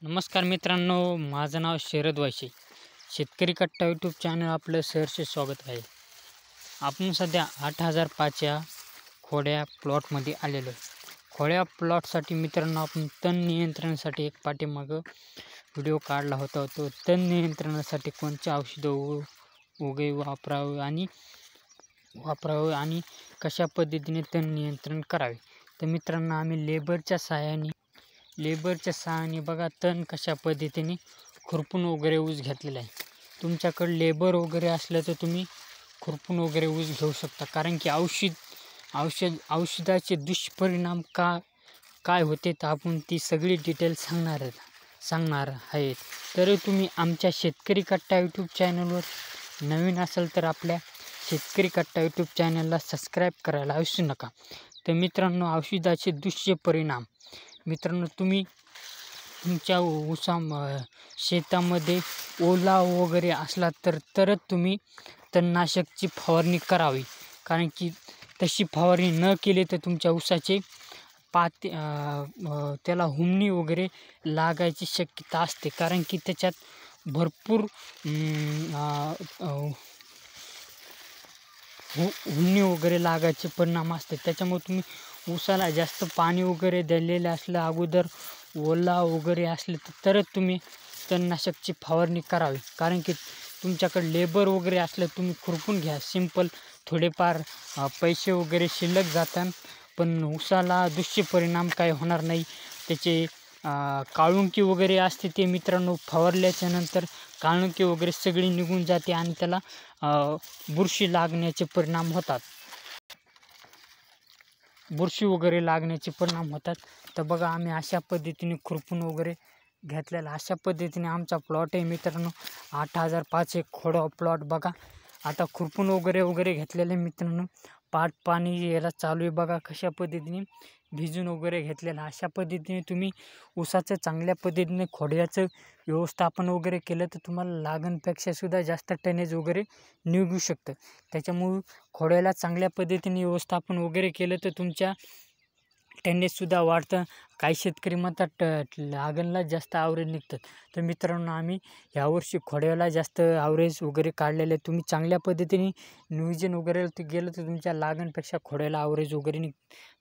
नमस्कार मित्रांनो, माझं नाव शरद वायशे. शेतकरी कट्टा यूट्यूब चॅनल आपलं सहर्ष स्वागत आहे. आपण सध्या 8005च्या खोड्या प्लॉटमध्ये आलेलो आहे. खोड्या प्लॉटसाठी मित्रांनो आपण तण नियंत्रणासाठी एक पाठीमागं व्हिडिओ काढला होता. तो तण नियंत्रणासाठी कोणते औषधं वगैरे वापरावे आणि कशा पद्धतीने तण नियंत्रण करावे. तर मित्रांनो आम्ही लेबरच्या सहाय्याने बघा तण कशा पद्धतीने खुरपून वगैरे ऊस घेतलेला आहे. तुमच्याकडे लेबर वगैरे असलं तर तुम्ही खुरपून वगैरे ऊस घेऊ शकता. कारण की औषधाचे दुष्परिणाम काय होते तर आपण ती सगळी डिटेल सांगणार आहेत. तर तुम्ही आमच्या शेतकरी कट्टा यूट्यूब चॅनलवर नवीन असाल तर आपल्या शेतकरी कट्टा यूट्यूब चॅनलला सबस्क्राईब करायला विसरू नका. तर मित्रांनो औषधाचे दुष्परिणाम मित्रांनो तुम्ही तुमच्या शेतामध्ये ओला वगैरे असला तरच तुम्ही तणनाशकची फवारणी करावी. कारण की तशी फवारणी न केली तर तुमच्या ऊसाचे त्याला हुमणी वगैरे लागायची शक्यता असते. कारण की त्याच्यात भरपूर हुमणी वगैरे लागायचे परिणाम असते. त्याच्यामुळे तुम्ही ऊसाला जास्त पाणी वगैरे दिलेलं असलं अगोदर ओला वगैरे असले तरच तुम्ही तणनाशकची फवारणी करावी. कारण की तुमच्याकडे लेबर वगैरे असलं तुम्ही खुरपून घ्या सिंपल, थोडेफार पैसे वगैरे शिल्लक जातात पण ऊसाला दुष्परिणाम काय होणार नाही. त्याचे काळुंकी वगैरे असते ते मित्रांनो फवारल्याच्या नंतर काळुंकी वगैरे सगळी निघून जाते आणि त्याला बुरशी लागण्याचे परिणाम होतात. तर बघा आम्ही अशा पद्धतीने खुरपून वगैरे घेतलेला अशा पद्धतीने आमचा प्लॉट आहे मित्रांनो. 8005 एक खोडा प्लॉट बघा. आता खुरपून वगैरे घेतलेले मित्रांनो. पाणी याला चालू आहे बघा. कशा पद्धतीने भिजून वगैरे घेतलेला. अशा पद्धतीने तुम्ही ऊसाचं चांगल्या पद्धतीने खोड्याचं व्यवस्थापन वगैरे केलं तर तुम्हाला लागणपेक्षा सुद्धा जास्त टनेज वगैरे निघू शकतं. त्याच्यामुळे खोड्याला चांगल्या पद्धतीने व्यवस्थापन वगैरे केलं तर तुमच्या टनेजसुद्धा वाढतं. काही शेतकरी म्हणतात लागणला जास्त ॲव्हरेज निघतात. तर मित्रांनो आम्ही ह्यावर्षी खोड्याला जास्त ॲव्हरेज वगैरे काढलेले. तुम्ही चांगल्या पद्धतीने नियोजन वगैरे गेलं तर तुमच्या लागणपेक्षा खोड्याला ॲव्हरेज वगैरे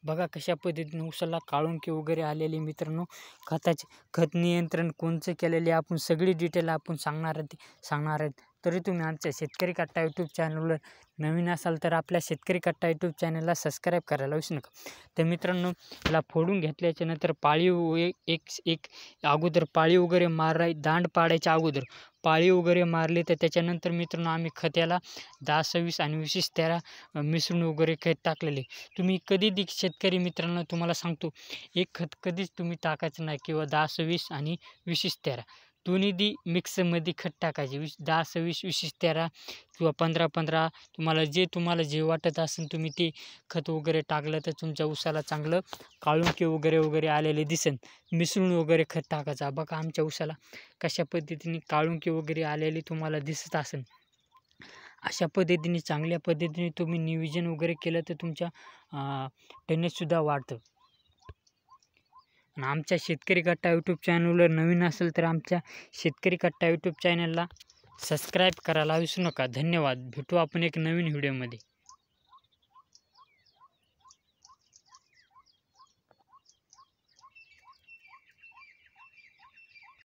बघा कशा पद्धतीने ऊसाला काळुंकी वगैरे आलेली मित्रांनो. खत नियंत्रण कोणचं केलेले आपण सगळी डिटेल आपण सांगणार आहेत. तरी तुम्ही आमच्या शेतकरी कट्टा यूट्यूब चॅनलवर नवीन असाल तर आपल्या शेतकरी कट्टा यूट्यूब चॅनलला सबस्क्राईब करायला विसरू नका. तर मित्रांनो याला फोडून घेतल्याच्या नंतर एक अगोदर पाळी वगैरे दांड पाडायच्या अगोदर पाळी वगैरे मारली तर त्याच्यानंतर मित्रांनो आम्ही खत्याला 10-26 आणि 20-13 मिसळून वगैरे खत टाकलेले. तुम्ही कधी शेतकरी मित्रांनो तुम्हाला सांगतो एक खत कधीच तुम्ही टाकायचं नाही किंवा 10-26 आणि 20-13 दोन्ही मिक्समध्ये खत टाकायचे. 10-26 20-13 किंवा 15-15 तुम्हाला जे वाटत असेल तुम्ही ते खत वगैरे टाकलं तर तुमच्या ऊसाला चांगलं काळुंकी वगैरे आलेले दिसेल. मिसळून वगैरे खत टाकायचा. बघा आमच्या ऊसाला कशा पद्धतीने काळुंकी वगैरे आलेली तुम्हाला दिसत असेल. अशा पद्धतीने चांगल्या पद्धतीने तुम्ही नियोजन वगैरे केलं तर तुमच्या टनेजसुद्धा वाढतं. आणि आमच्या शेतकरी कट्टा यूट्यूब चॅनलवर नवीन असेल तर आमच्या शेतकरी कट्टा यूट्यूब चॅनलला सबस्क्राईब करायला विसरू नका. धन्यवाद. भेटू आपण एक नवीन व्हिडिओमध्ये.